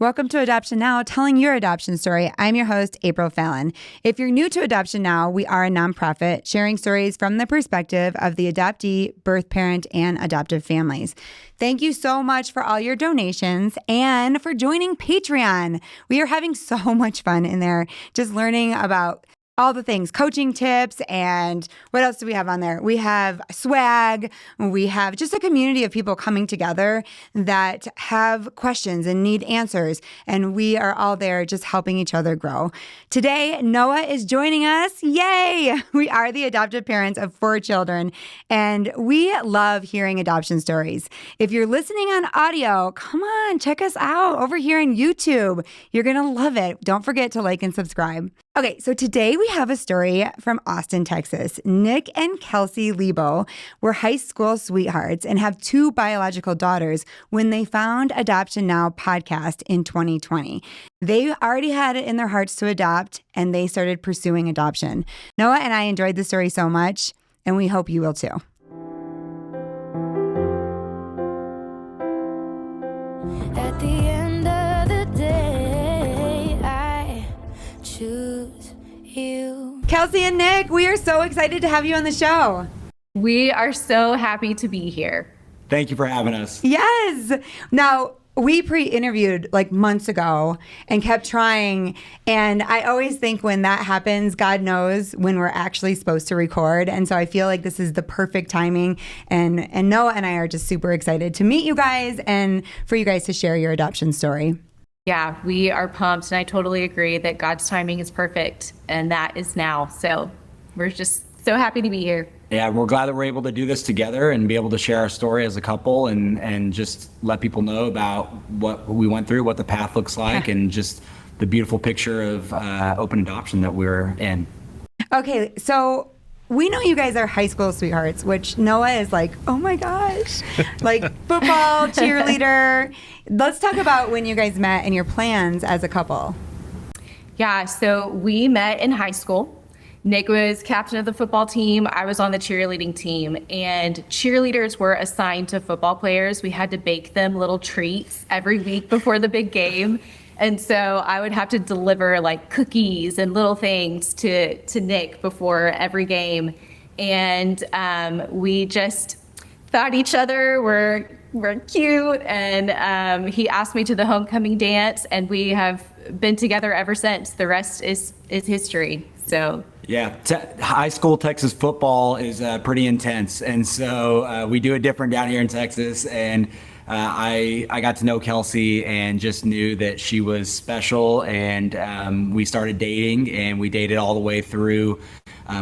Welcome to Adoption Now, telling your adoption story. I'm your host, April Fallon. If you're new to Adoption Now, we are a nonprofit sharing stories from the perspective of the adoptee, birth parent, and adoptive families. Thank you so much for all your donations and for joining Patreon. We are having so much fun in there, just learning about all the things, coaching tips, and what else do we have on there? We have swag. We have just a community of people coming together that have questions and need answers. And we are all there just helping each other grow. Today, Noah is joining us. Yay! We are the adoptive parents of 4 children, and we love hearing adoption stories. If you're listening on audio, come on, check us out over here on YouTube. You're going to love it. Don't forget to like and subscribe. Okay, so today we have a story from Austin, Texas. Nick and Kelsey Lebo were high school sweethearts and have 2 biological daughters when they found Adoption Now podcast in 2020. They already had it in their hearts to adopt, and they started pursuing adoption. Noah and I enjoyed the story so much, and we hope you will too. At the end of the day, I choose you. Kelsey and Nick, we are so excited to have you on the show. We are so happy to be here. Thank you for having us. Yes. Now, we pre-interviewed like months ago and kept trying. And I always think when that happens, God knows when we're actually supposed to record. And so I feel like this is the perfect timing. And Noah and I are just super excited to meet you guys and for you guys to share your adoption story. Yeah, we are pumped. And I totally agree that God's timing is perfect. And that is now. So we're just so happy to be here. Yeah, we're glad that we're able to do this together and be able to share our story as a couple and just let people know about what we went through, what the path looks like, and just the beautiful picture of open adoption that we're in. Okay, so we know you guys are high school sweethearts, which Noah is like, oh my gosh, like football, cheerleader. Let's talk about when you guys met and your plans as a couple. Yeah, so we met in high school. Nick was captain of the football team. I was on the cheerleading team, and cheerleaders were assigned to football players. We had to bake them little treats every week before the big game. And so I would have to deliver like cookies and little things to Nick before every game. And we just thought each other were cute. And he asked me to the homecoming dance, and we have been together ever since. The rest is history. So yeah, high school Texas football is pretty intense, and so we do it different down here in Texas. And I got to know Kelsey and just knew that she was special, and we started dating, and we dated all the way through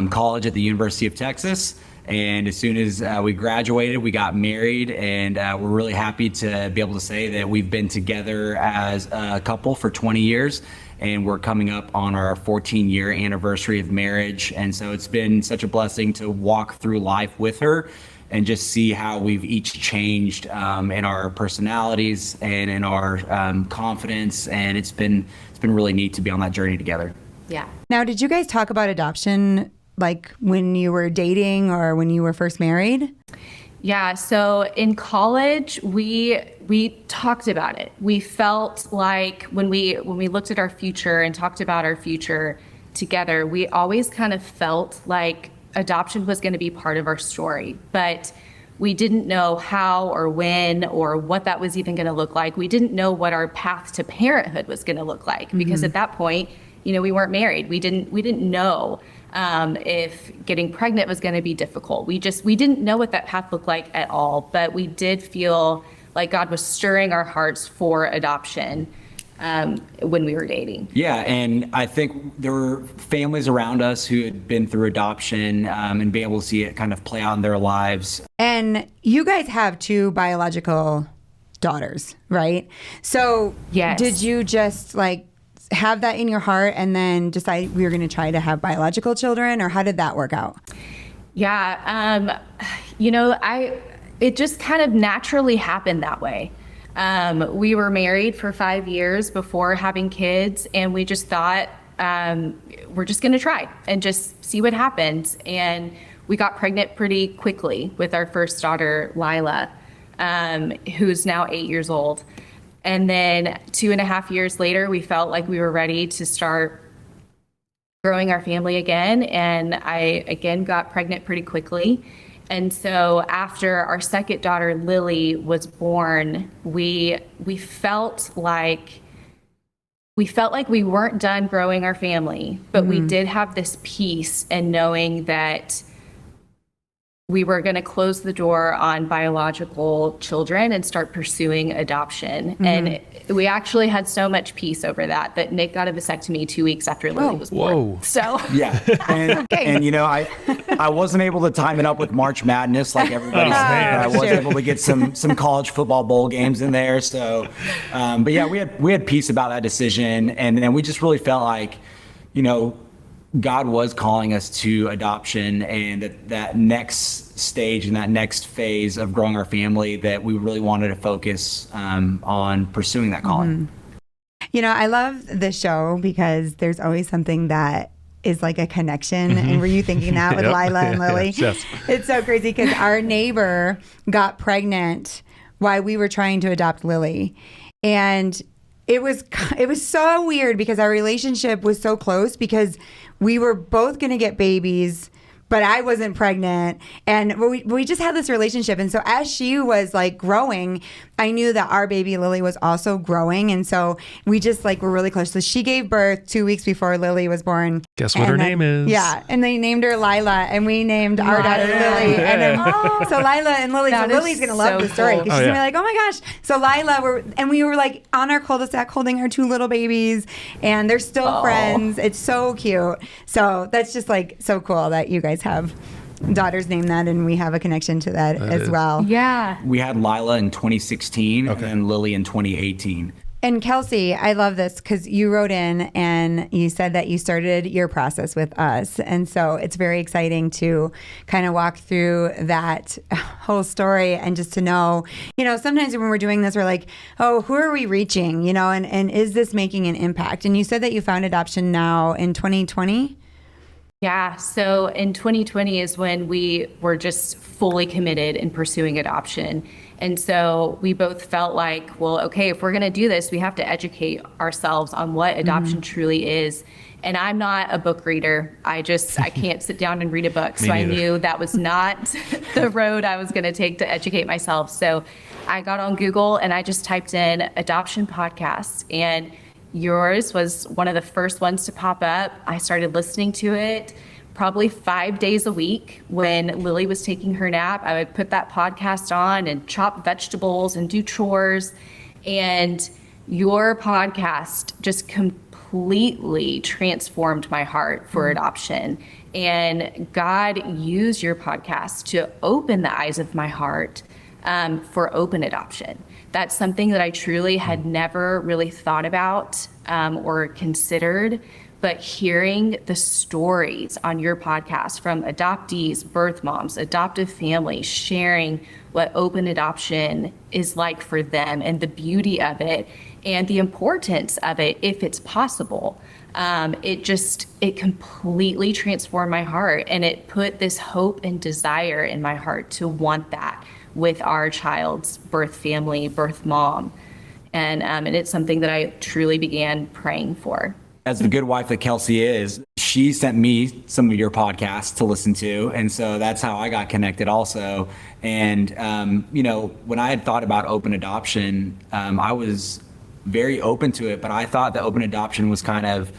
college at the University of Texas. And as soon as we graduated, we got married, and we're really happy to be able to say that we've been together as a couple for 20 years. And we're coming up on our 14-year anniversary of marriage. And so it's been such a blessing to walk through life with her and just see how we've each changed in our personalities and in our confidence. And it's been really neat to be on that journey together. yeah. Now, did you guys talk about adoption like when you were dating or when you were first married? Yeah, so in college, we talked about it. We felt like when we looked at our future and talked about our future together, we always kind of felt like adoption was going to be part of our story, but we didn't know how or when or what that was even going to look like. We didn't know what our path to parenthood was going to look like, because at that point, we weren't married. We didn't know if getting pregnant was going to be difficult. We didn't know what that path looked like at all, but we did feel like God was stirring our hearts for adoption when we were dating. Yeah, and I think there were families around us who had been through adoption and be able to see it kind of play out in their lives. And you guys have 2 biological daughters, right? So Yes. Did you just like have that in your heart and then decide we were going to try to have biological children, or how did that work out? Yeah, it just kind of naturally happened that way. We were married for 5 years before having kids, and we just thought we're just going to try and just see what happens. And we got pregnant pretty quickly with our first daughter, Lyla, who's now 8 years old. And then 2.5 years later, we felt like we were ready to start growing our family again. And I again got pregnant pretty quickly. And so after our second daughter, Lily, was born, we felt like we weren't done growing our family, but we did have this peace in knowing that we were going to close the door on biological children and start pursuing adoption. And we actually had so much peace over that Nick got a vasectomy 2 weeks after Lily was born. Whoa. So Yeah. And you know, I wasn't able to time it up with March Madness like everybody said. I was able to get some college football bowl games in there. So, but yeah, we had peace about that decision. And we just really felt like, you know, God was calling us to adoption, and that next stage and that next phase of growing our family, that we really wanted to focus on pursuing that calling. You know, I love this show because there's always something that is like a connection. And were you thinking that with Yep. Lyla and Lily? Yes. It's so crazy because our neighbor got pregnant while we were trying to adopt Lily. And it was so weird because our relationship was so close because we were both going to get babies, but I wasn't pregnant. And we just had this relationship. And so as she was like growing, I knew that our baby Lily was also growing. And so we just like were really close. So she gave birth 2 weeks before Lily was born. Guess what her name is? Yeah. And they named her Lyla, and we named our daughter Lily. And then, so Lyla and Lily. So That is Lily's going to love so the story cool. because she's going to be like, oh my gosh. So Lyla, we were like on our cul-de-sac holding her 2 little babies, and they're still friends. It's so cute. So that's just like so cool that you guys have daughters named that, and we have a connection to that as well. yeah. We had Lyla in 2016 and then Lily in 2018. And Kelsey, I love this because you wrote in and you said that you started your process with us. And so it's very exciting to kind of walk through that whole story and just to know, you know, sometimes when we're doing this, we're like, oh, who are we reaching, you know, and is this making an impact? And you said that you found adoption now in 2020? Yeah. So in 2020 is when we were just fully committed in pursuing adoption. And so we both felt like, well, okay, if we're going to do this, we have to educate ourselves on what adoption truly is. And I'm not a book reader. I can't sit down and read a book. So I knew that was not the road I was going to take to educate myself. So I got on Google and I just typed in adoption podcasts, and yours was one of the first ones to pop up. I started listening to it probably 5 days a week. When Lily was taking her nap, I would put that podcast on and chop vegetables and do chores. And your podcast just completely transformed my heart for adoption. And God used your podcast to open the eyes of my heart for open adoption. That's something that I truly had never really thought about or considered. But hearing the stories on your podcast from adoptees, birth moms, adoptive families, sharing what open adoption is like for them and the beauty of it and the importance of it, if it's possible, it completely transformed my heart. And it put this hope and desire in my heart to want that with our child's birth family, birth mom. And it's something that I truly began praying for. As the good wife that Kelsey is, she sent me some of your podcasts to listen to. And so that's how I got connected also. And, you know, when I had thought about open adoption, I was very open to it, but I thought that open adoption was kind of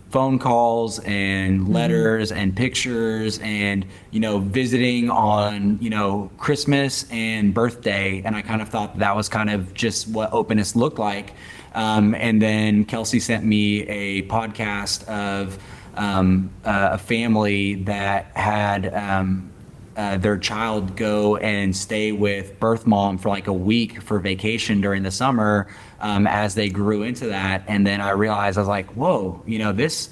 phone calls and letters and pictures and, you know, visiting on, you know, Christmas and birthday. And I kind of thought that was kind of just what openness looked like. And then Kelsey sent me a podcast of a family that had their child go and stay with birth mom for like a week for vacation during the summer as they grew into that. And then I realized, I was like, whoa, you know, this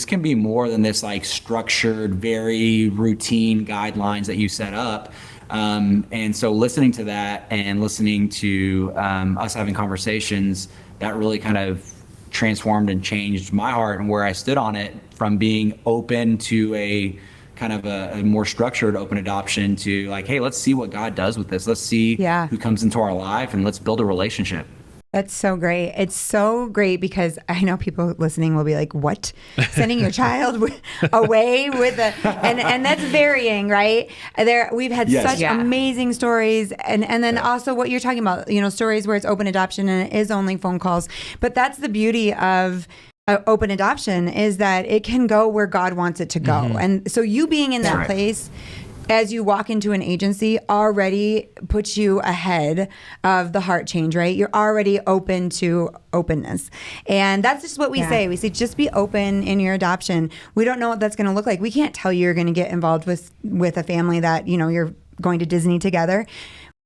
can be more than this like structured, very routine guidelines that you set up. And so listening to that and listening to us having conversations, that really kind of transformed and changed my heart and where I stood on it, from being open to a kind of a more structured open adoption to like, hey, let's see what God does with this. Let's see who comes into our life and let's build a relationship. That's so great. It's so great because I know people listening will be like, what? Sending your child away with and that's varying, right? We've had such amazing stories. And then also what you're talking about, stories where it's open adoption and it is only phone calls. But that's the beauty of open adoption is that it can go where God wants it to go. And so you being in that place as you walk into an agency already puts you ahead of the heart change, right? You're already open to openness. And that's just what we say. We say, just be open in your adoption. We don't know what that's going to look like. We can't tell you you're going to get involved with a family that, you're going to Disney together.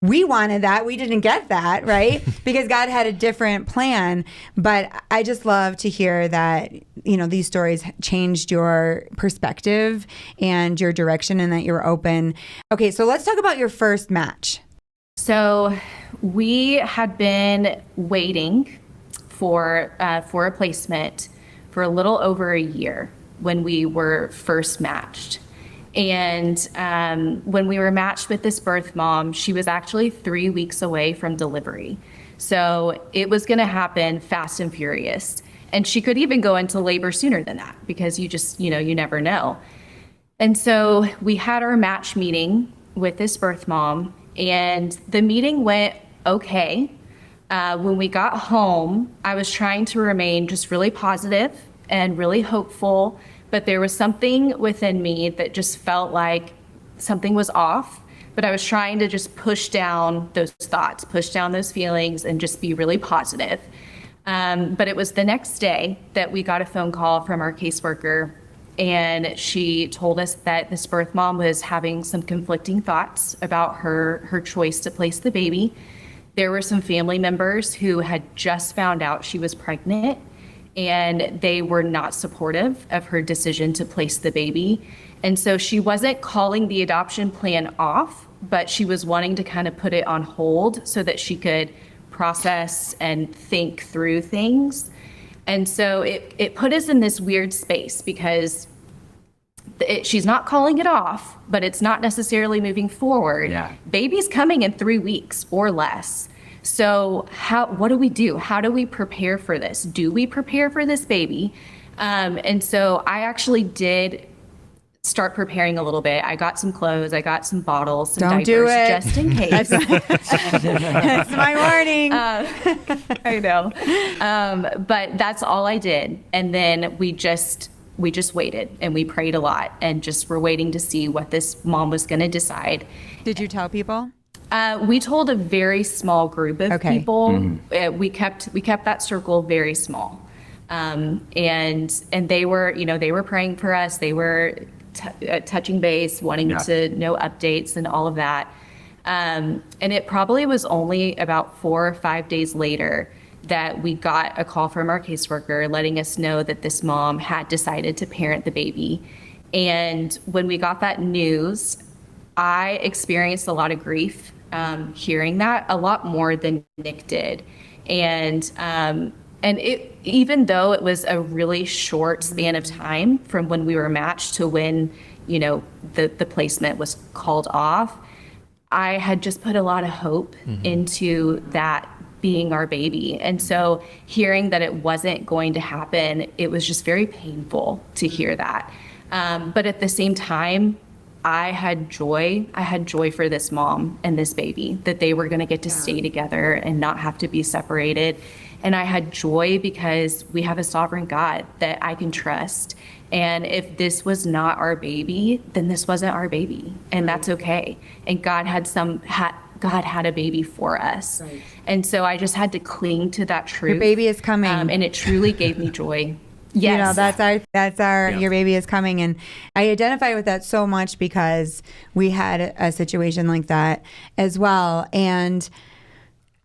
We wanted that. We didn't get that, right? Because God had a different plan. But I just love to hear that, these stories changed your perspective and your direction and that you're open. Okay, so let's talk about your first match. So we had been waiting for a placement for a little over a year when we were first matched. And when we were matched with this birth mom, she was actually 3 weeks away from delivery. So it was going to happen fast and furious. And she could even go into labor sooner than that because you just, you never know. And so we had our match meeting with this birth mom, and the meeting went okay. When we got home, I was trying to remain just really positive and really hopeful. But there was something within me that just felt like something was off. But I was trying to just push down those thoughts, push down those feelings, and just be really positive. But it was the next day that we got a phone call from our caseworker, and she told us that this birth mom was having some conflicting thoughts about her choice to place the baby. There were some family members who had just found out she was pregnant, and they were not supportive of her decision to place the baby. And so she wasn't calling the adoption plan off, but she was wanting to kind of put it on hold so that she could process and think through things. And so it put us in this weird space because she's not calling it off, but it's not necessarily moving forward. Yeah. Baby's coming in 3 weeks or less. So what do we do? How do we prepare for this? Do we prepare for this baby? And so I actually did start preparing a little bit. I got some clothes, I got some bottles, some Don't diapers, do it. just in case. That's my warning. I know. But that's all I did. And then we just waited and we prayed a lot and just were waiting to see what this mom was going to decide. Did you tell people? We told a very small group of people. Mm-hmm. We kept that circle very small. And they were praying for us. They were touching base, wanting to know updates and all of that. And it probably was only about 4 or 5 days later that we got a call from our caseworker letting us know that this mom had decided to parent the baby. And when we got that news, I experienced a lot of grief hearing that, a lot more than Nick did. And it, even though it was a really short span of time from when we were matched to when, the placement was called off, I had just put a lot of hope into that being our baby. And so hearing that it wasn't going to happen, it was just very painful to hear that. But at the same time, I had joy for this mom and this baby, that they were going to get to stay together and not have to be separated. And I had joy because we have a sovereign God that I can trust. And if this was not our baby, then this wasn't our baby. And that's okay. And God had a baby for us. Right. And so I just had to cling to that truth. Your baby is coming. And it truly gave me joy. Yes. That's our your baby is coming. And I identify with that so much because we had a situation like that as well. And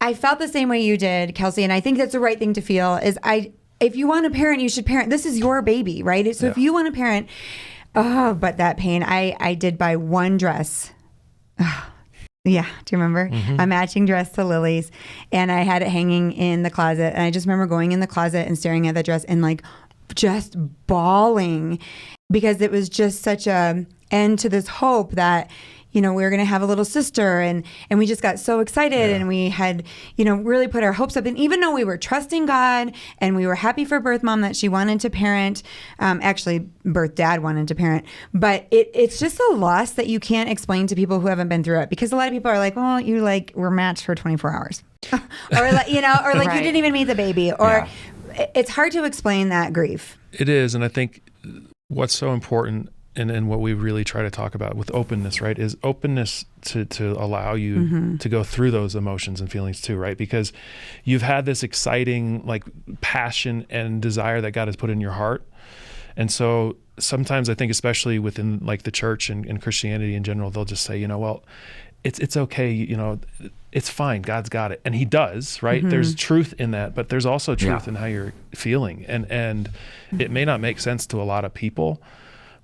I felt the same way you did, Kelsey. And I think that's the right thing to feel is if you want to parent, you should parent. This is your baby, right? So if you want to parent, but that pain, I did buy one dress. Yeah. Do you remember? A matching dress to Lily's. And I had it hanging in the closet. And I just remember going in the closet and staring at the dress and just bawling because it was just such a end to this hope that, we were going to have a little sister, and we just got so excited, and we had, really put our hopes up. And even though we were trusting God and we were happy for birth mom that she wanted to parent, actually birth dad wanted to parent, but it's just a loss that you can't explain to people who haven't been through it, because a lot of people are like, well, you were matched for 24 hours. or like, right. You didn't even meet the baby, or it's hard to explain that grief. It is. And I think what's so important, and what we really try to talk about with openness, right, is openness to allow you to go through those emotions and feelings too, right? Because you've had this exciting like passion and desire that God has put in your heart. And so sometimes I think, especially within like the church and Christianity in general, they'll just say, well, it's okay, it's fine, God's got it. And he does, right? There's truth in that, but there's also truth in how you're feeling. And it may not make sense to a lot of people,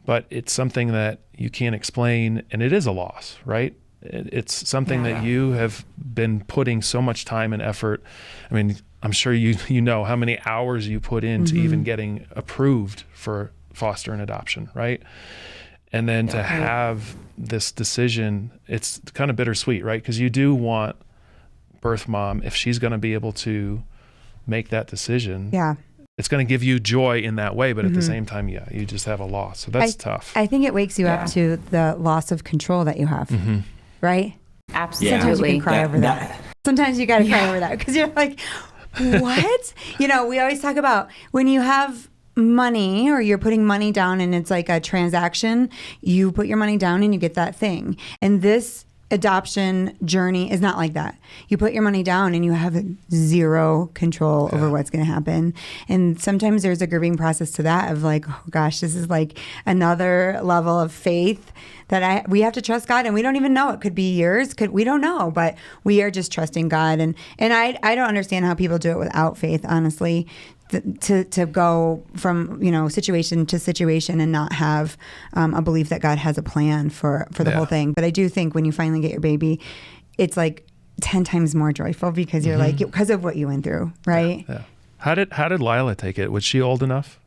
but it's something that you can't explain, and it is a loss, right? It's something that you have been putting so much time and effort. I mean, I'm sure you know how many hours you put into even getting approved for foster and adoption, right? And then to have this decision, it's kind of bittersweet, right? Because you do want birth mom, if she's going to be able to make that decision, it's going to give you joy in that way, but at the same time, you just have a loss. So that's tough. I think it wakes you up to the loss of control that you have, right? Absolutely. Sometimes you can cry over that. Sometimes you got to cry over that, because you're like, what? We always talk about when you have money, or you're putting money down and it's like a transaction, you put your money down and you get that thing. And this adoption journey is not like that. You put your money down and you have zero control over what's going to happen. And sometimes there's a grieving process to that of like, oh gosh, this is like another level of faith that we have to trust God, and we don't even know. It could be years, we don't know, but we are just trusting God. And I don't understand how people do it without faith, honestly. To go from situation to situation and not have a belief that God has a plan for the whole thing. But I do think when you finally get your baby, it's like 10 times more joyful, because you're like, because of what you went through, right? Yeah. How did Lyla take it? Was she old enough?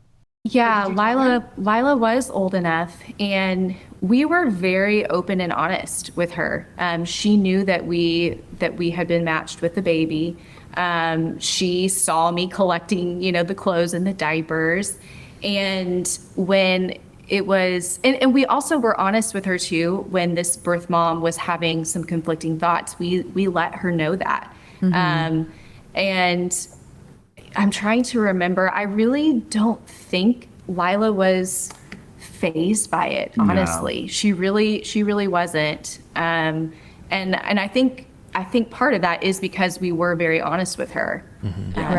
Yeah, Lyla was old enough, and we were very open and honest with her. She knew that we had been matched with the baby. She saw me collecting, the clothes and the diapers. And when it was, and we also were honest with her too, when this birth mom was having some conflicting thoughts, we let her know that. And I'm trying to remember, I really don't think Lyla was fazed by it, honestly. No. She really wasn't. And I think part of that is because we were very honest with her,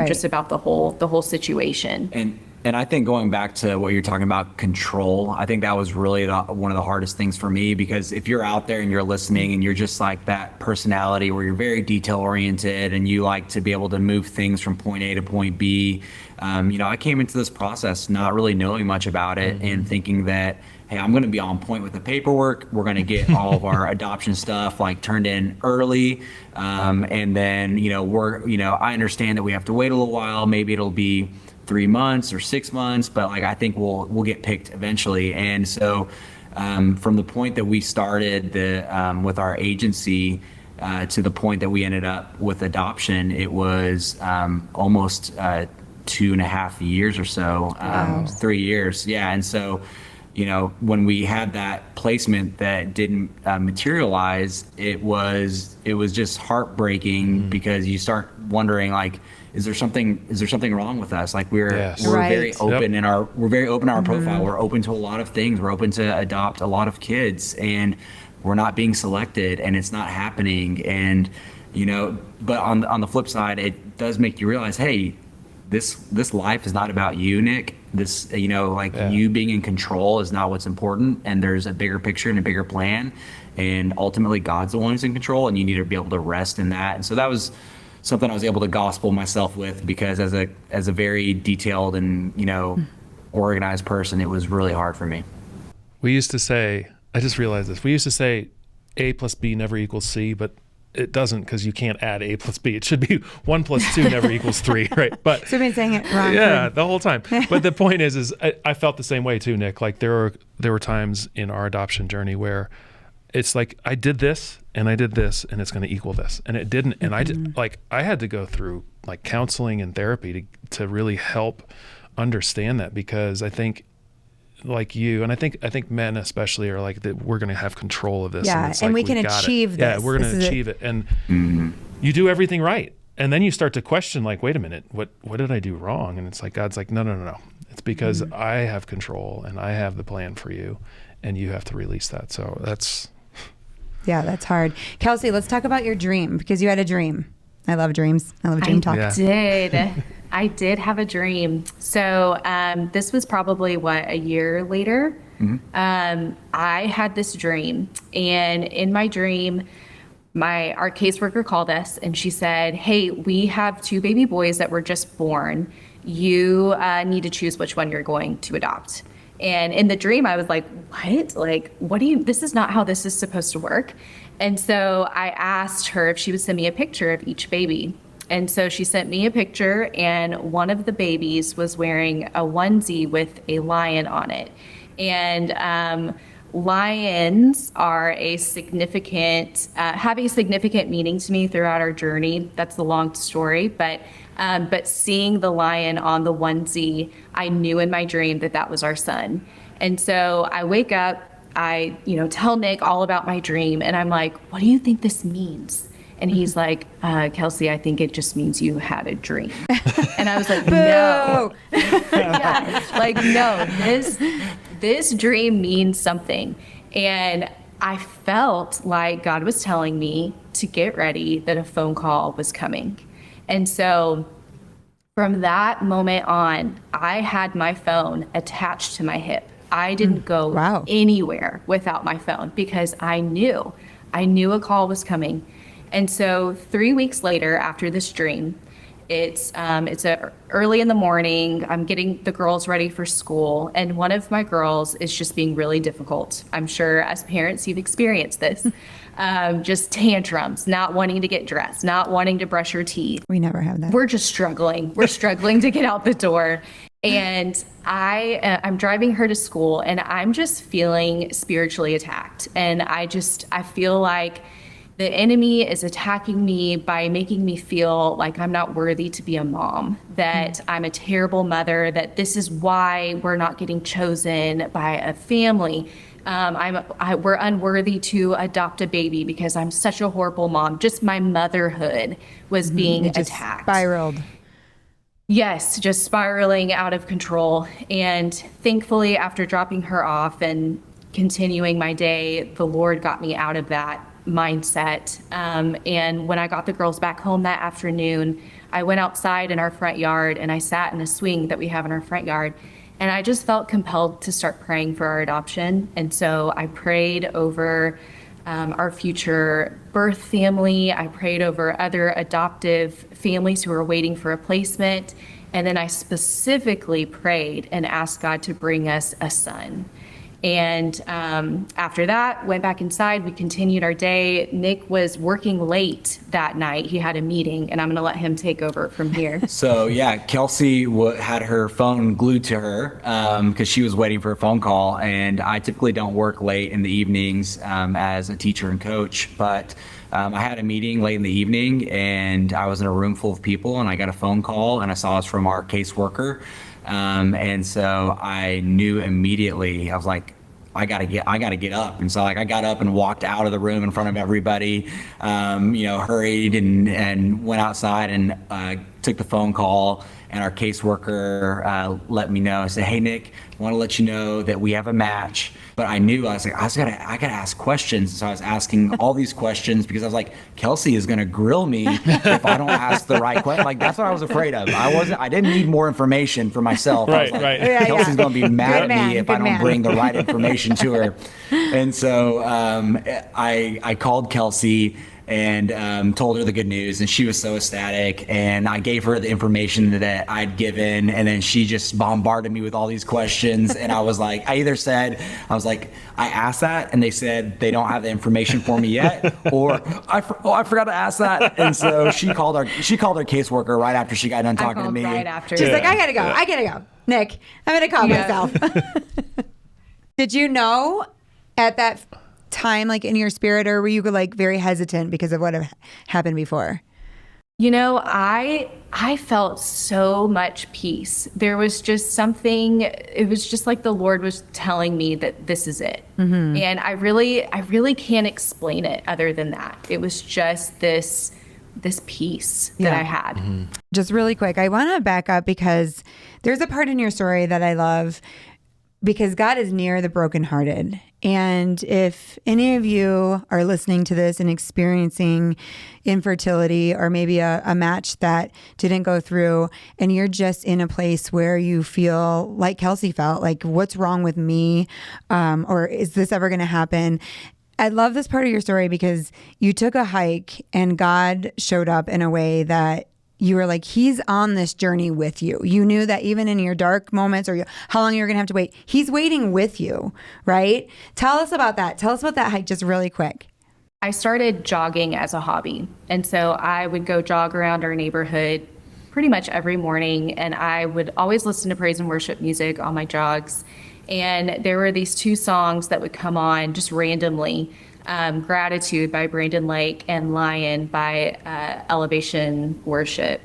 just about the whole situation. And I think going back to what you're talking about, control, I think that was really one of the hardest things for me, because if you're out there and you're listening and you're just like that personality where you're very detail oriented and you like to be able to move things from point A to point B, I came into this process not really knowing much about it and thinking that, hey, I'm going to be on point with the paperwork. We're going to get all of our adoption stuff like turned in early. And then, I understand that we have to wait a little while. Maybe it'll be 3 months or 6 months, but like, I think we'll get picked eventually. And so, from the point that we started with our agency, to the point that we ended up with adoption, it was, almost, 2.5 years or so, 3 years. Yeah. And so, when we had that placement that didn't materialize, it was just heartbreaking, because you start wondering, like, is there something wrong with us? Like we're very open in our profile. We're open to a lot of things. We're open to adopt a lot of kids, and we're not being selected, and it's not happening. And but on the flip side, it does make you realize, hey, this life is not about you, Nick. This, you being in control is not what's important, and there's a bigger picture and a bigger plan, and ultimately God's the one who's in control, and you need to be able to rest in that. And so that was something I was able to gospel myself with, because as a very detailed and organized person, it was really hard for me. We used to say, I just realized this. We used to say A plus B never equals C, but it doesn't, because you can't add A plus B. It should be 1 + 2 never equals 3, right? But so I've been saying it wrong. Yeah, the whole time. But the point is I felt the same way too, Nick. Like there were times in our adoption journey where it's like I did this and I did this and it's going to equal this, and it didn't. And I had to go through like counseling and therapy to really help understand that, because I think like you, and I think men especially are like that we're going to have control of this. Yeah, and, it's and like, we can achieve this. this. Yeah, we're going to achieve it. And you do everything right. And then you start to question, like, wait a minute, what did I do wrong? And it's like, God's like, no. It's because I have control and I have the plan for you, and you have to release that. So that's hard. Kelsey, let's talk about your dream, because you had a dream. I love dreams. I love dream talk. I did have a dream. So this was probably a year later. I had this dream, and in my dream, our caseworker called us and she said, "Hey, we have 2 baby boys that were just born. You need to choose which one you're going to adopt." And in the dream, I was like, what? Like, this is not how this is supposed to work. And so I asked her if she would send me a picture of each baby. And so she sent me a picture, and one of the babies was wearing a onesie with a lion on it. And lions are have a significant meaning to me throughout our journey. That's the long story, but seeing the lion on the onesie, I knew in my dream that was our son. And so I wake up, I tell Nick all about my dream, and I'm like, "What do you think this means?" And he's like, "Kelsey, I think it just means you had a dream." And I was like, "No." Yeah, like, no, this dream means something. And I felt like God was telling me to get ready, that a phone call was coming. And so from that moment on, I had my phone attached to my hip. I didn't go anywhere without my phone, because I knew a call was coming. And so 3 weeks later, after this dream, it's early in the morning. I'm getting the girls ready for school, and one of my girls is just being really difficult. I'm sure as parents you've experienced this. Just tantrums, not wanting to get dressed, not wanting to brush her teeth. We never have that. We're just struggling. We're struggling to get out the door. And I'm driving her to school, and I'm just feeling spiritually attacked. And I feel like the enemy is attacking me by making me feel like I'm not worthy to be a mom, that I'm a terrible mother, that this is why we're not getting chosen by a family. We're unworthy to adopt a baby because I'm such a horrible mom. Just my motherhood was being attacked. Spiraled. Yes, just spiraling out of control. And thankfully, after dropping her off and continuing my day, the Lord got me out of that mindset. And when I got the girls back home that afternoon, I went outside in our front yard and I sat in a swing that we have in our front yard. And I just felt compelled to start praying for our adoption. And so I prayed over our future birth family. I prayed over other adoptive families who were waiting for a placement. And then I specifically prayed and asked God to bring us a son. And after that, went back inside. We continued our day. Nick was working late that night. He had a meeting, and I'm going to let him take over from here. So yeah, Kelsey had her phone glued to her because she was waiting for a phone call. And I typically don't work late in the evenings as a teacher and coach, but I had a meeting late in the evening, and I was in a room full of people, and I got a phone call, and I saw it was from our caseworker. And so I knew immediately, I was like, I gotta get up. And so I got up and walked out of the room in front of everybody, hurried and went outside and took the phone call. And our caseworker let me know. I said, "Hey, Nick, I want to let you know that we have a match." But I knew, I was like, I gotta ask questions. So I was asking all these questions because I was like, Kelsey is gonna grill me if I don't ask the right question. Like, that's what I was afraid of. I didn't need more information for myself. I was like, Kelsey's gonna be mad at me if I don't bring the right information to her. And so I called Kelsey and told her the good news, and she was so ecstatic. And I gave her the information that I'd given, and then she just bombarded me with all these questions. And I was like, I asked that, and they said they don't have the information for me yet, or I forgot to ask that. And so she called her caseworker right after she got done talking to me. Right after. She's like, I gotta go. Nick, I'm gonna call myself. Did you know at that time like in your spirit, or were you like very hesitant because of what had happened before? You know, I felt so much peace. There was just something, it was just like the Lord was telling me that this is it. And I really can't explain it other than that. It was just this peace that I had. Just really quick, I want to back up because there's a part in your story that I love, because God is near the brokenhearted. And if any of you are listening to this and experiencing infertility, or maybe a match that didn't go through, and you're just in a place where you feel like Kelsey felt, like, what's wrong with me? Or is this ever going to happen? I love this part of your story because you took a hike and God showed up in a way that you were like, he's on this journey with you. You knew that even in your dark moments, or how long you're going to have to wait, he's waiting with you, right? Tell us about that. Tell us about that hike just really quick. I started jogging as a hobby. And so I would go jog around our neighborhood pretty much every morning. And I would always listen to praise and worship music on my jogs. And there were these two songs that would come on just randomly. Gratitude by Brandon Lake and Lion by Elevation Worship.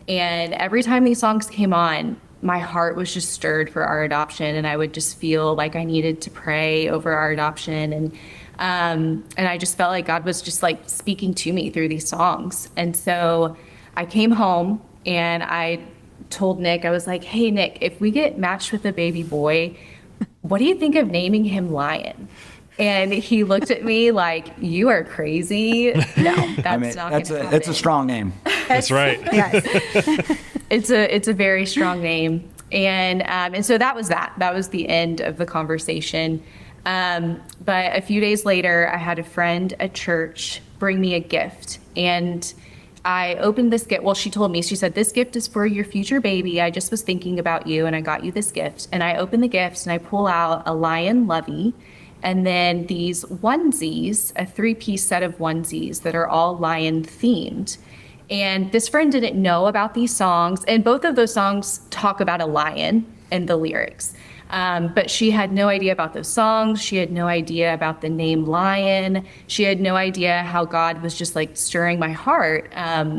And every time these songs came on, my heart was just stirred for our adoption, and I would just feel like I needed to pray over our adoption. And I just felt like God was just like speaking to me through these songs. And so I came home and I told Nick, I was like, hey, Nick, if we get matched with a baby boy, what do you think of naming him Lion? And he looked at me like, you are crazy. No, that's not going to happen. It's a strong name. That's right. Yes. It's a very strong name. And so that was that. That was the end of the conversation. But a few days later, I had a friend at church bring me a gift. And I opened this gift. Well, she told me, she said, this gift is for your future baby. I just was thinking about you and I got you this gift. And I opened the gift and I pull out a lion lovey. And then these onesies, a 3-piece set of onesies that are all lion themed. And this friend didn't know about these songs. And both of those songs talk about a lion in the lyrics. But she had no idea about those songs. She had no idea about the name Lion. She had no idea how God was just like stirring my heart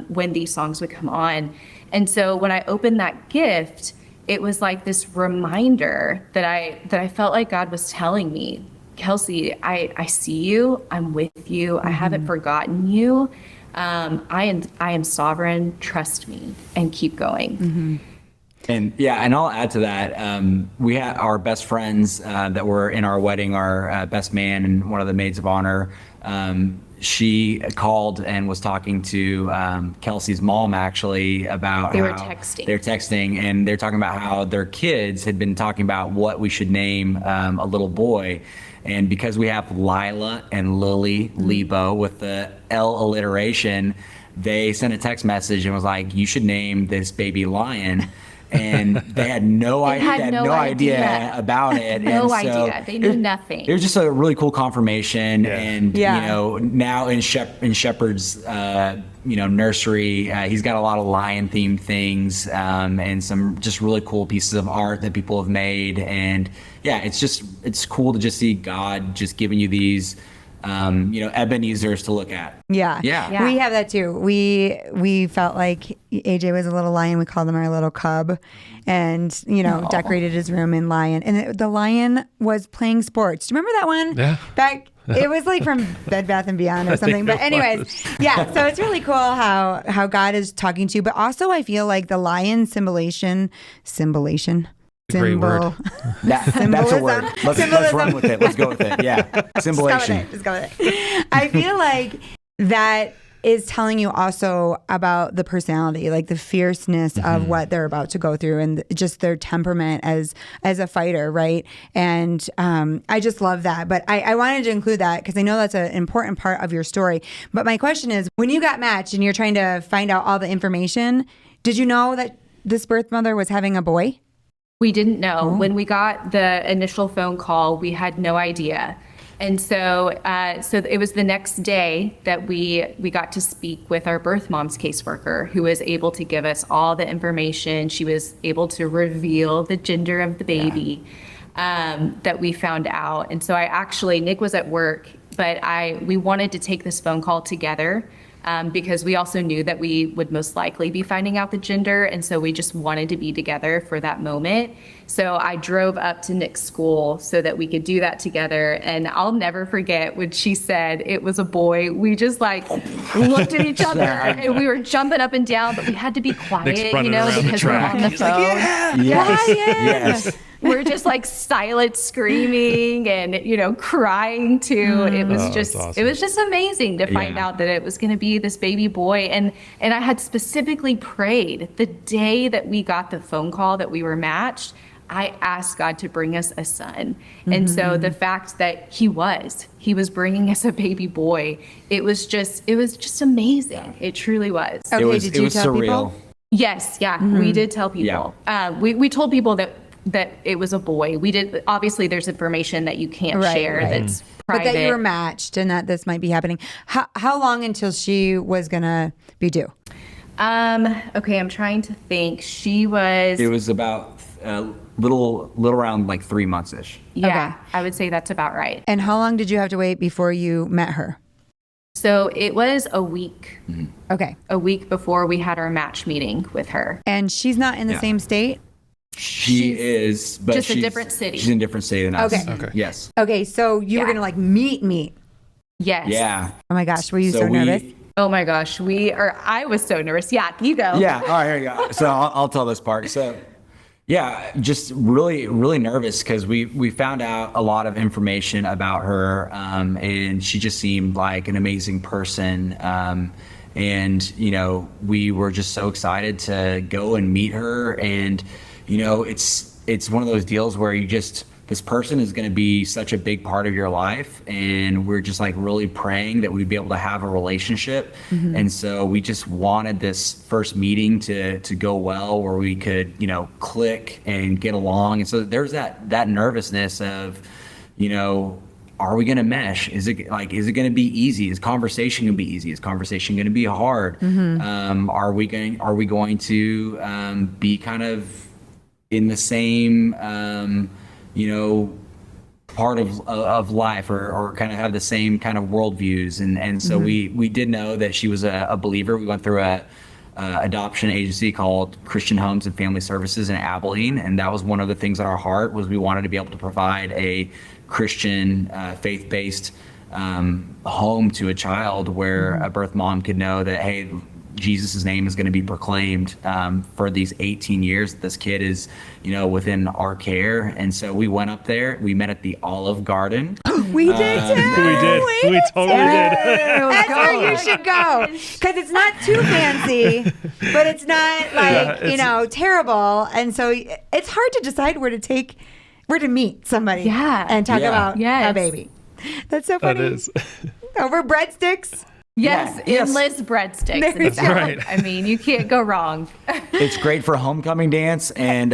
when these songs would come on. And so when I opened that gift, it was like this reminder that I felt like God was telling me, Kelsey, I see you. I'm with you. I haven't forgotten you. I am sovereign. Trust me and keep going. And yeah, and I'll add to that. We had our best friends that were in our wedding, our best man and one of the maids of honor. She called and was talking to Kelsey's mom actually about They were texting. They're texting, and they're talking about how their kids had been talking about what we should name a little boy. And because we have Lyla and Lily, Lebo, with the L alliteration, they sent a text message and was like, you should name this baby Lion. And they had no idea about it. No and so idea. They knew nothing. It was just a really cool confirmation. Yeah. And, Yeah. you know, now in Shepard's, nursery, he's got a lot of lion themed things and some just really cool pieces of art that people have made. And yeah, it's cool to just see God just giving you these, Ebenezer's to look at. Yeah. Yeah. We have that too. We felt like AJ was a little lion. We called him our little cub, and decorated his room in lion. And the lion was playing sports. Do you remember that one? Yeah. It was like from Bed Bath and Beyond or something. But anyways, yeah. So it's really cool how God is talking to you. But also, I feel like the lion symbolization. Great word. That's a word. Let's run with it. Let's go with it. Yeah. Symbolization. Just go with it. I feel like that is telling you also about the personality, like the fierceness of what they're about to go through and just their temperament as a fighter, right? And I just love that. But I wanted to include that because I know that's an important part of your story. But my question is, when you got matched and you're trying to find out all the information, did you know that this birth mother was having a boy? We didn't know. When we got the initial phone call, we had no idea. And so it was the next day that we got to speak with our birth mom's caseworker, who was able to give us all the information. She was able to reveal the gender of the baby that we found out. And so Nick was at work but we wanted to take this phone call together. Because we also knew that we would most likely be finding out the gender. And so we just wanted to be together for that moment. So I drove up to Nick's school so that we could do that together. And I'll never forget when she said it was a boy. We just like looked at each other and we were jumping up and down, but we had to be quiet, because we're on the phone. Yes. We're just like silent screaming and, crying too. It was awesome. It was just amazing to find out that it was going to be this baby boy. And I had specifically prayed the day that we got the phone call that we were matched. I asked God to bring us a son. And so the fact that he was bringing us a baby boy, it was just amazing. It truly was. Okay, It was did you tell surreal. people? Yes. Yeah. We did tell people. We told people that it was a boy. We did. Obviously, there's information that you can't share that's private. But that you were matched and that this might be happening. How long until she was going to be due? Okay, I'm trying to think. It was about little around like 3 months-ish. Yeah, Okay. I would say that's about right. And how long did you have to wait before you met her? So it was a week. Okay. A week before we had our match meeting with her. And she's not in the same state? She is, but just a different city. She's in a different state than us. Okay. Yes. Okay, so you were going to like meet. Yes. Yeah. Oh my gosh, were you so nervous? Oh my gosh, I was so nervous. Yeah, you go. Yeah. All right, here you go. So I'll tell this part. So yeah, just really, really nervous because we found out a lot of information about her, and she just seemed like an amazing person. And we were just so excited to go and meet her. And it's one of those deals where this person is going to be such a big part of your life, and we're just like really praying that we'd be able to have a relationship. And so we just wanted this first meeting to go well, where we could click and get along. And so there's that nervousness of are we going to mesh? Is it going to be easy? Is conversation going to be easy? Is conversation going to be hard? Are we going to be kind of in the same part of life, or kind of have the same kind of worldviews? And so we did know that she was a believer. We went through a adoption agency called Christian Homes and Family Services in Abilene, and that was one of the things at our heart was we wanted to be able to provide a Christian faith-based home to a child where a birth mom could know that, hey, Jesus' name is going to be proclaimed for these 18 years that this kid is, within our care. And so we went up there. We met at the Olive Garden. We did too. We totally did. That's where you should go, because it's not too fancy, but it's not like terrible. And so it's hard to decide where to meet somebody. And talk about a baby. That's so funny. That is. Over breadsticks. Yes, endless breadsticks. That's right. I mean, you can't go wrong. It's great for homecoming dance and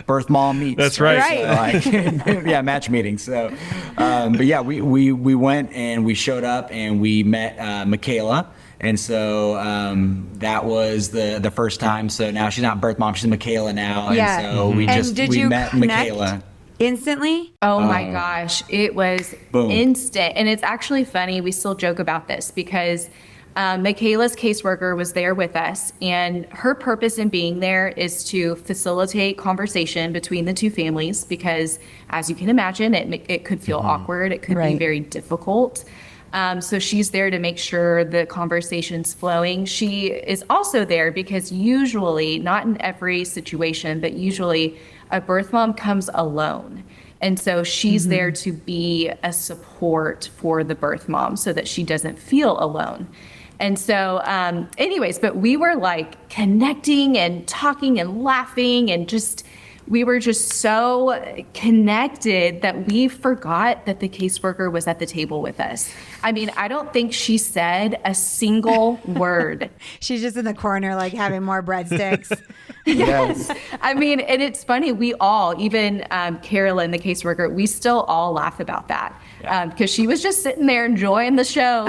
birth mom meets. That's right. So, match meetings. So, but yeah, we went and we showed up and we met Mikayla. And so that was the first time. So now she's not birth mom, she's Mikayla now. Yeah. And so we met connect Mikayla. Instantly? Oh my gosh, it was instant. And it's actually funny, we still joke about this because Mikayla's caseworker was there with us, and her purpose in being there is to facilitate conversation between the two families because, as you can imagine, it could feel awkward, it could be very difficult. So she's there to make sure the conversation's flowing. She is also there because usually, not in every situation, but usually a birth mom comes alone. And so she's there to be a support for the birth mom so that she doesn't feel alone. And so anyways, but we were like connecting and talking and laughing and we were just so connected that we forgot that the caseworker was at the table with us. I mean, I don't think she said a single word. She's just in the corner, like having more breadsticks. Yes. I mean, and it's funny, we all, even Carolyn, the caseworker, we still all laugh about that because she was just sitting there enjoying the show,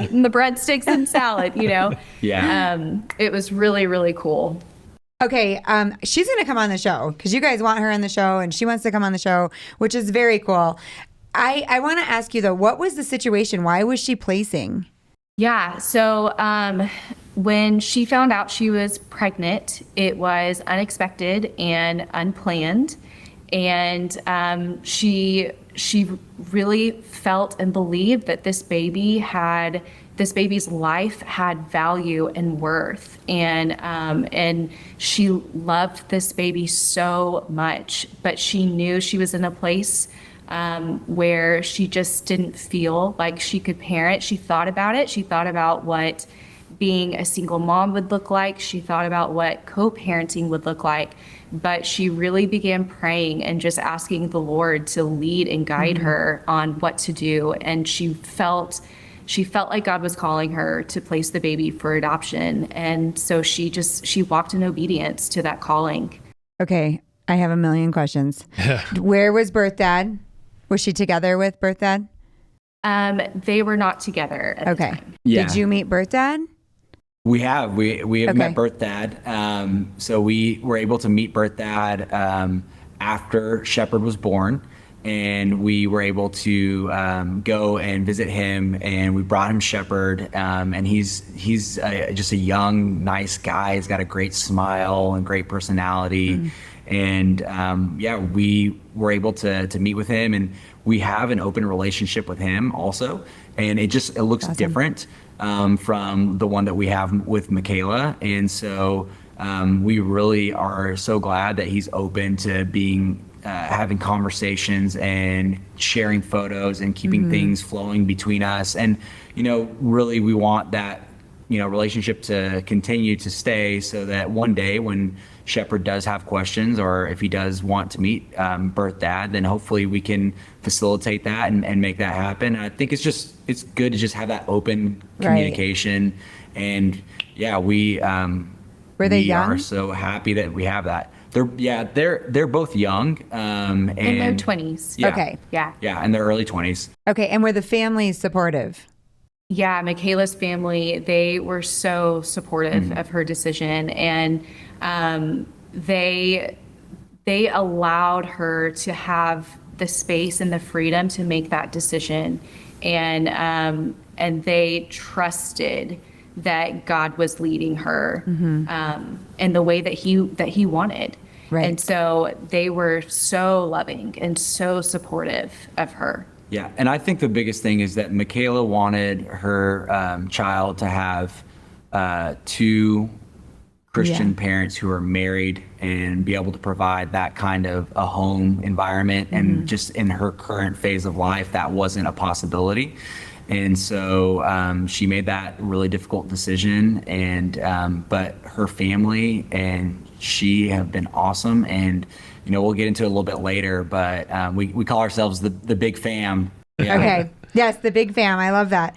eating the breadsticks and salad, It was really, really cool. Okay, she's going to come on the show because you guys want her on the show and she wants to come on the show, which is very cool. I want to ask you though, what was the situation? Why was she placing? Yeah. So when she found out she was pregnant, it was unexpected and unplanned. And she really felt and believed that this baby's life had value and worth. And she loved this baby so much, but she knew she was in a place where she just didn't feel like she could parent. She thought about it. She thought about what being a single mom would look like. She thought about what co-parenting would look like. But she really began praying and just asking the Lord to lead and guide her on what to do. And she felt like God was calling her to place the baby for adoption. And so she walked in obedience to that calling. Okay. I have a million questions. Where was birth dad? Was she together with birth dad? They were not together at the time. Yeah. Did you meet birth dad? We have met birth dad. So we were able to meet birth dad after Shepherd was born, and we were able to go and visit him, and we brought him Shepherd, and he's just a young, nice guy. He's got a great smile and great personality. And we were able to meet with him, and we have an open relationship with him also. And it looks awesome. Different from the one that we have with Mikayla. And so we really are so glad that he's open to having conversations and sharing photos and keeping things flowing between us. And, really we want that, relationship to continue to stay, so that one day when Shepherd does have questions, or if he does want to meet birth dad, then hopefully we can facilitate that and make that happen. And I think it's good to just have that open communication. And we are so happy that we have that. They're both young. And in their 20s. Yeah, okay. Yeah, in their early 20s. Okay, and were the families supportive? Yeah, Mikayla's family, they were so supportive of her decision, and they allowed her to have the space and the freedom to make that decision, and they trusted that God was leading her in the way that he wanted. Right. And so they were so loving and so supportive of her. Yeah, and I think the biggest thing is that Mikayla wanted her child to have two Christian parents who are married and be able to provide that kind of a home environment. And just in her current phase of life, that wasn't a possibility. And so she made that really difficult decision. And but her family and she have been awesome. And we'll get into it a little bit later, but we call ourselves the big fam. Yeah. Okay. Yes, the big fam. I love that.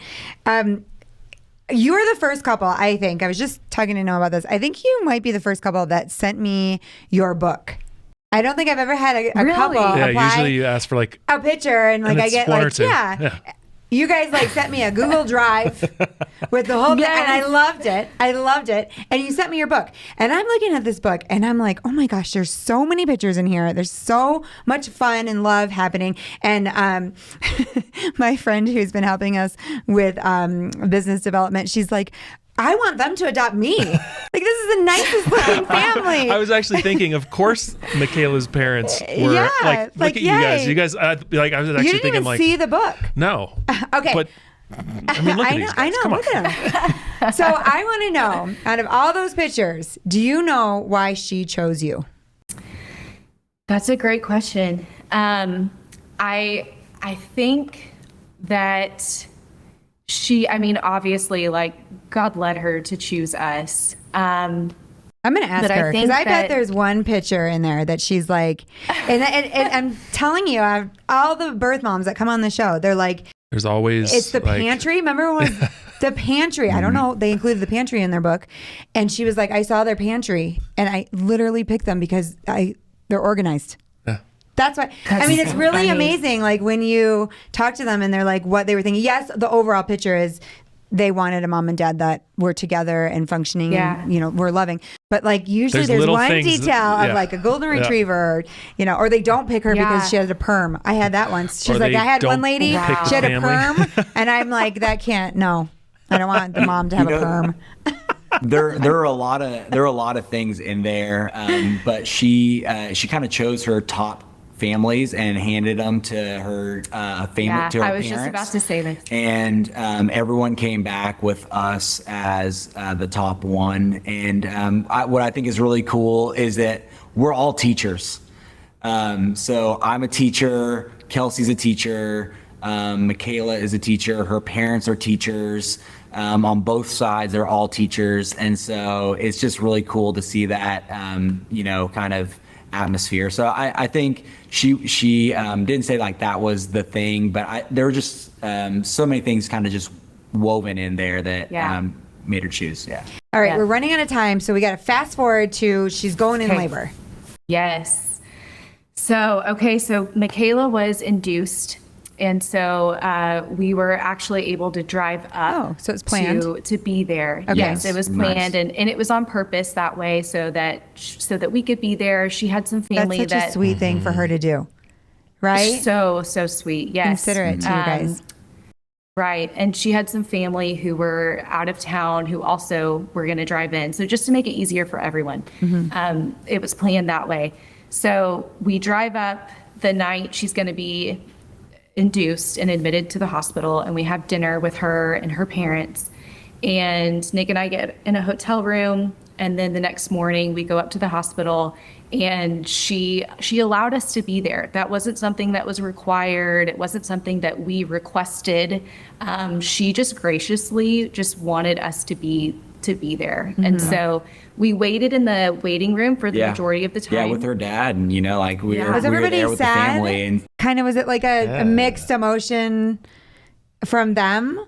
You were the first couple, I think. I was just talking to Noah about this. I think you might be the first couple that sent me your book. I don't think I've ever had a couple apply. Usually you ask for like a picture, and like I get one like or two. Yeah. You guys like sent me a Google Drive with the whole thing, and I loved it. And you sent me your book, and I'm looking at this book, and I'm like, oh my gosh, there's so many pictures in here. There's so much fun and love happening. And my friend who's been helping us with business development, she's like, I want them to adopt me. Like, this is the nicest looking family. I was actually thinking, of course, Mikayla's parents were look at yay. You guys. I was actually you didn't thinking, even see the book. No. Okay. But I mean, look at these guys. I know. Come look on. at them. So I want to know, out of all those pictures, do you know why she chose you? That's a great question. I think that obviously, like, God led her to choose us. I'm going to ask her, because I bet there's one picture in there that she's like, and I'm telling you, all the birth moms that come on the show, they're like, there's always, it's the pantry. Remember when it was the pantry? I don't know. They included the pantry in their book. And she was like, I saw their pantry, and I literally picked them because they're organized. That's why. It's really amazing. Like, when you talk to them and they're like, what they were thinking. Yes, the overall picture is they wanted a mom and dad that were together and functioning and, you know, were loving. But like usually there's one detail of like a golden retriever, you know, or they don't pick her because she had a perm. I had that once. She's like, I had one lady, she had a perm, and I'm like, that can't, no. I don't want the mom to have a perm. There are a lot of things in there, but she kind of chose her top families and handed them to her family. Yeah, to her I was parents. just about to say this. And everyone came back with us as the top one. And what I think is really cool is that we're all teachers. So I'm a teacher. Kelsey's a teacher. Mikayla is a teacher. Her parents are teachers. On both sides, they're all teachers. And so it's just really cool to see that, you know, kind of atmosphere. So I think she didn't say like that was the thing, but there were just so many things kind of just woven in there that made her choose. Yeah. All right, we're running out of time, so we got to fast forward to she's going in labor. Yes. So Mikayla was induced. And so we were actually able to drive up. Oh, so it's planned to be there. Okay. Yes, it was planned, and it was on purpose that way, so that we could be there. She had some family. That's such a sweet thing for her to do, right? So sweet. Yes, considerate to you guys. Right, and she had some family who were out of town who also were going to drive in. So just to make it easier for everyone, it was planned that way. So we drive up the night she's going to be induced and admitted to the hospital, and we have dinner with her and her parents, and Nick and I get in a hotel room, and then the next morning we go up to the hospital, and she allowed us to be there. That wasn't something that was required. It wasn't something that we requested. She just graciously just wanted us to be there. And so we waited in the waiting room for the majority of the time. Yeah, with her dad, and you know, like we were everybody there with sad? the family, and kind of was it like a mixed emotion from them?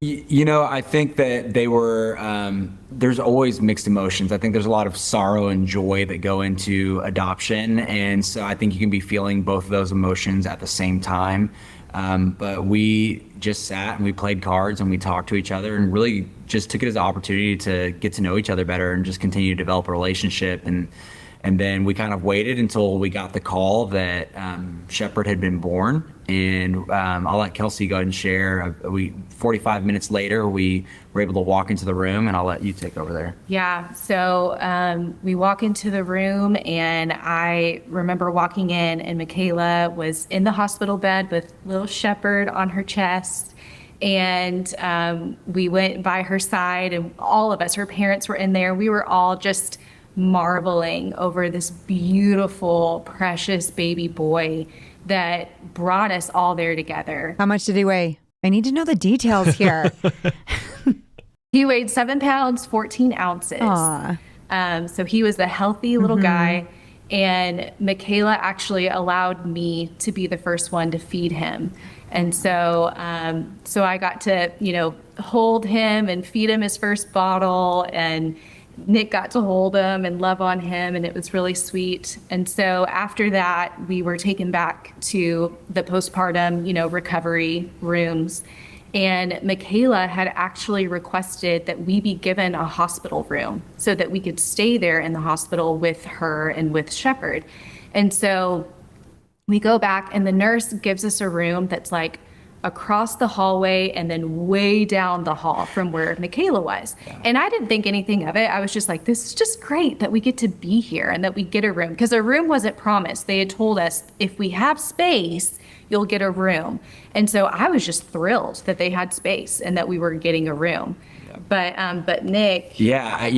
You know, I think that they were, there's always mixed emotions. I think there's a lot of sorrow and joy that go into adoption. And so I think you can be feeling both of those emotions at the same time. But we just sat and we played cards and we talked to each other and really just took it as an opportunity to get to know each other better and just continue to develop a relationship. And then we kind of waited until we got the call that Shepherd had been born. And I'll let Kelsey go ahead and share. 45 minutes later, we were able to walk into the room, and I'll let you take over there. Yeah, so we walk into the room, and I remember walking in, and Mikayla was in the hospital bed with little Shepherd on her chest. And we went by her side, and all of us, her parents were in there. We were all just marveling over this beautiful, precious baby boy that brought us all there together. How much did he weigh? I need to know the details here. He weighed 7 pounds, 14 ounces. So he was a healthy little guy. And Mikayla actually allowed me to be the first one to feed him. And so I got to, hold him and feed him his first bottle, and Nick got to hold him and love on him, and it was really sweet. And so after that, we were taken back to the postpartum, recovery rooms. And Mikayla had actually requested that we be given a hospital room so that we could stay there in the hospital with her and with Shepherd. And so we go back, and the nurse gives us a room that's like across the hallway and then way down the hall from where Mikayla was. Yeah. And I didn't think anything of it. I was just like, this is just great that we get to be here and that we get a room, because a room wasn't promised. They had told us, if we have space, you'll get a room. And so I was just thrilled that they had space and that we were getting a room. Yeah. But Nick. Yeah,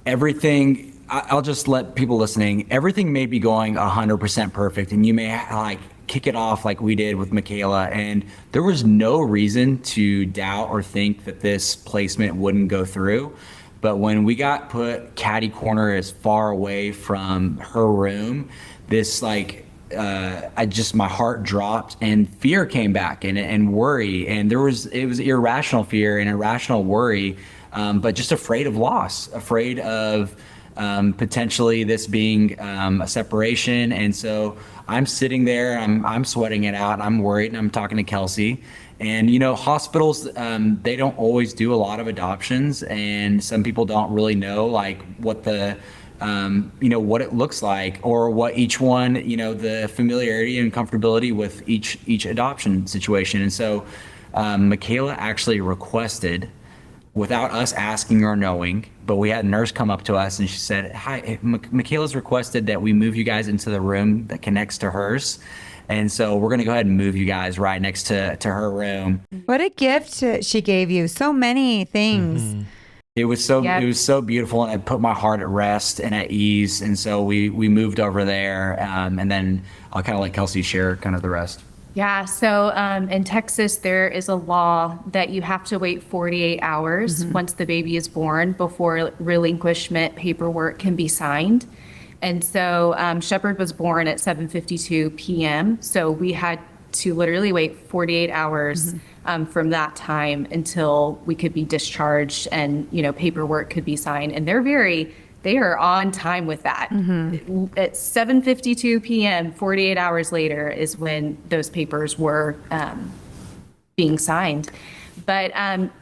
everything, I'll just let people listening, everything may be going 100% perfect, and you may kick it off like we did with Mikayla, and there was no reason to doubt or think that this placement wouldn't go through. But when we got put catty corner as far away from her room, this my heart dropped and fear came back and worry, and it was irrational fear and irrational worry, but just afraid of loss, afraid of potentially this being a separation. And so I'm sitting there, I'm sweating it out, I'm worried, and I'm talking to Kelsey, And, hospitals, they don't always do a lot of adoptions, and some people don't really know like what the, what it looks like, or what each one, the familiarity and comfortability with each adoption situation. And so Mikayla actually requested, without us asking or knowing, but we had a nurse come up to us and she said, "Hi, Mikayla's requested that we move you guys into the room that connects to hers. And so we're going to go ahead and move you guys right next to her room." What a gift she gave you. So many things. It was so beautiful, and it put my heart at rest and at ease. And so we moved over there, and then I'll kind of let Kelsey share kind of the rest. Yeah, so in Texas, there is a law that you have to wait 48 hours once the baby is born before relinquishment paperwork can be signed. And so Shepherd was born at 7:52 p.m. So we had to literally wait 48 hours from that time until we could be discharged and, paperwork could be signed. And they are on time with that. At 7:52 p.m., 48 hours later is when those papers were being signed. But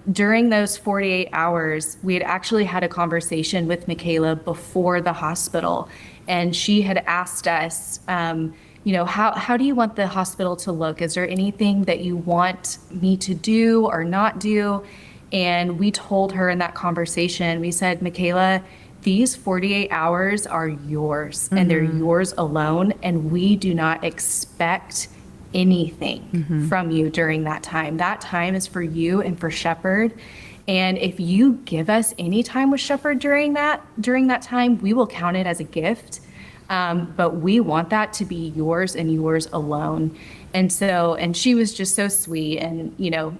during those 48 hours, we had actually had a conversation with Mikayla before the hospital. And she had asked us, how do you want the hospital to look? Is there anything that you want me to do or not do? And we told her in that conversation, we said, Mikayla, these 48 hours are yours and they're yours alone. And we do not expect anything from you during that time. That time is for you and for Shepherd. And if you give us any time with Shepherd during that time, we will count it as a gift. But we want that to be yours and yours alone. And she was just so sweet and,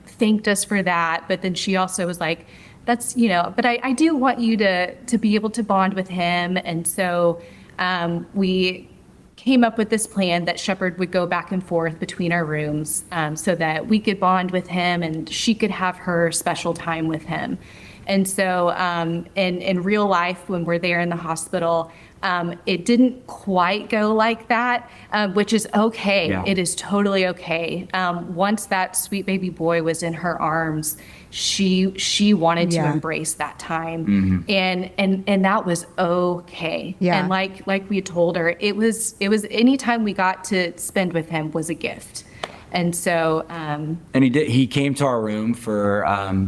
thanked us for that. But then she also was like, but I do want you to be able to bond with him. And so we came up with this plan that Shepherd would go back and forth between our rooms so that we could bond with him and she could have her special time with him. And so in real life, when we're there in the hospital, it didn't quite go like that, which is okay. Yeah. It is totally okay. Once that sweet baby boy was in her arms, she wanted to embrace that time, and that was okay. Yeah. And like we told her, it was any time we got to spend with him was a gift. And so, and he came to our room for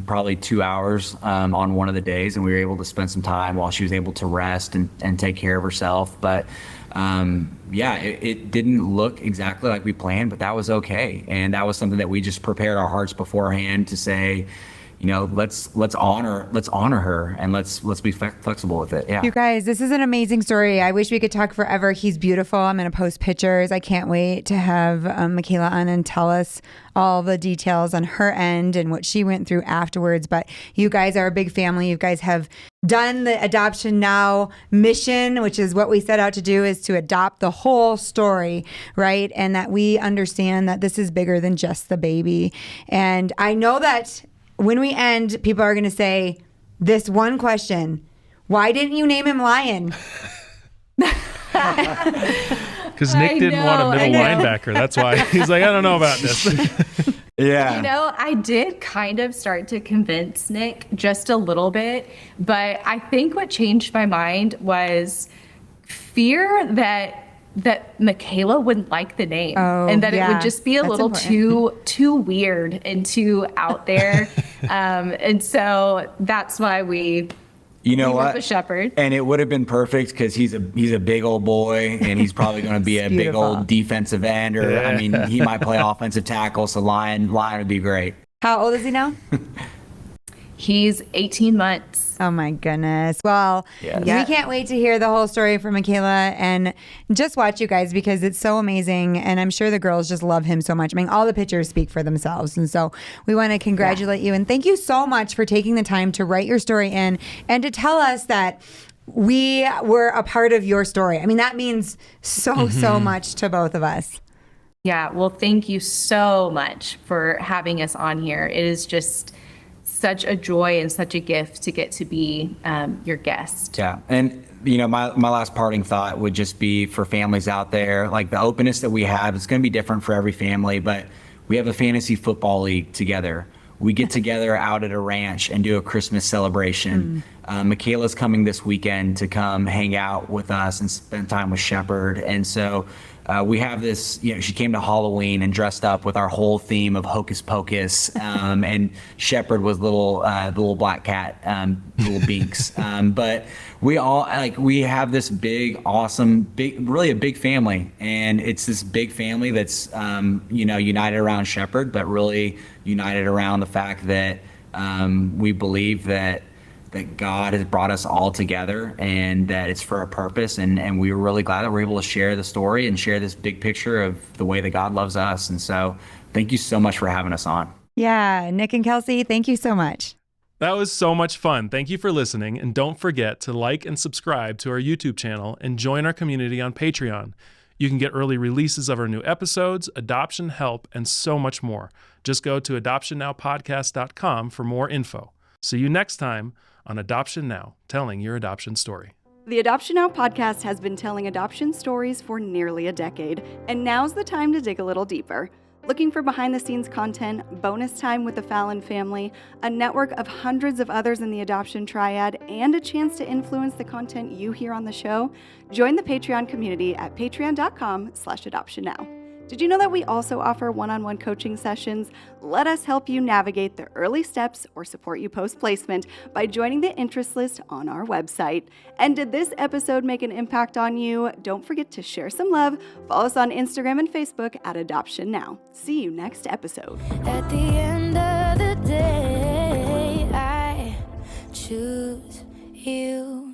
probably 2 hours on one of the days, and we were able to spend some time while she was able to rest and take care of herself. But it didn't look exactly like we planned, but that was okay. And that was something that we just prepared our hearts beforehand to say, let's honor her, and let's be flexible with it. Yeah. You guys, this is an amazing story. I wish we could talk forever. He's beautiful. I'm going to post pictures. I can't wait to have Mikayla on and tell us all the details on her end and what she went through afterwards. But you guys are a big family. You guys have done the Adoption Now mission, which is what we set out to do, is to adopt the whole story, right? And that we understand that this is bigger than just the baby. And I know that when we end, people are going to say this one question: why didn't you name him Lion? Because Nick didn't want a middle linebacker. That's why he's like, I don't know about this. Yeah. I did kind of start to convince Nick just a little bit, but I think what changed my mind was fear that Mikayla wouldn't like the name, and that it would just be a little too weird and too out there. And so that's why we went with Shepherd. And it would have been perfect because he's a big old boy, and he's probably going to be a big old defensive end, or he might play offensive tackle. So Lion would be great. How old is he now? He's 18 months. Oh my goodness. Well, yes. We can't wait to hear the whole story from Mikayla, and just watch you guys because it's so amazing. And I'm sure the girls just love him so much. I mean, all the pictures speak for themselves. And so we want to congratulate you. And thank you so much for taking the time to write your story in and to tell us that we were a part of your story. I mean, that means so much to both of us. Yeah. Well, thank you so much for having us on here. It is just such a joy and such a gift to get to be your guest. Yeah. And, my last parting thought would just be for families out there, like the openness that we have, it's going to be different for every family, but We have a fantasy football league together. We get together out at a ranch and do a Christmas celebration. Mikayla's coming this weekend to come hang out with us and spend time with Shepherd. And so we have this, she came to Halloween and dressed up with our whole theme of Hocus Pocus. And Shepherd was little black cat, little Binks. But we have this big, awesome, really a big family. And it's this big family that's, united around Shepherd, but really united around the fact that we believe that God has brought us all together and that it's for a purpose. And we were really glad that we're able to share the story and share this big picture of the way that God loves us. And so thank you so much for having us on. Yeah, Nick and Kelsey, thank you so much. That was so much fun. Thank you for listening. And don't forget to like and subscribe to our YouTube channel and join our community on Patreon. You can get early releases of our new episodes, adoption help, and so much more. Just go to adoptionnowpodcast.com for more info. See you next time on Adoption Now, telling your adoption story. The Adoption Now podcast has been telling adoption stories for nearly a decade, and now's the time to dig a little deeper. Looking for behind-the-scenes content, bonus time with the Fallon family, a network of hundreds of others in the adoption triad, and a chance to influence the content you hear on the show? Join the Patreon community at patreon.com/adoptionnow. Did you know that we also offer one-on-one coaching sessions? Let us help you navigate the early steps or support you post-placement by joining the interest list on our website. And did this episode make an impact on you? Don't forget to share some love. Follow us on Instagram and Facebook at Adoption Now. See you next episode. At the end of the day, I choose you.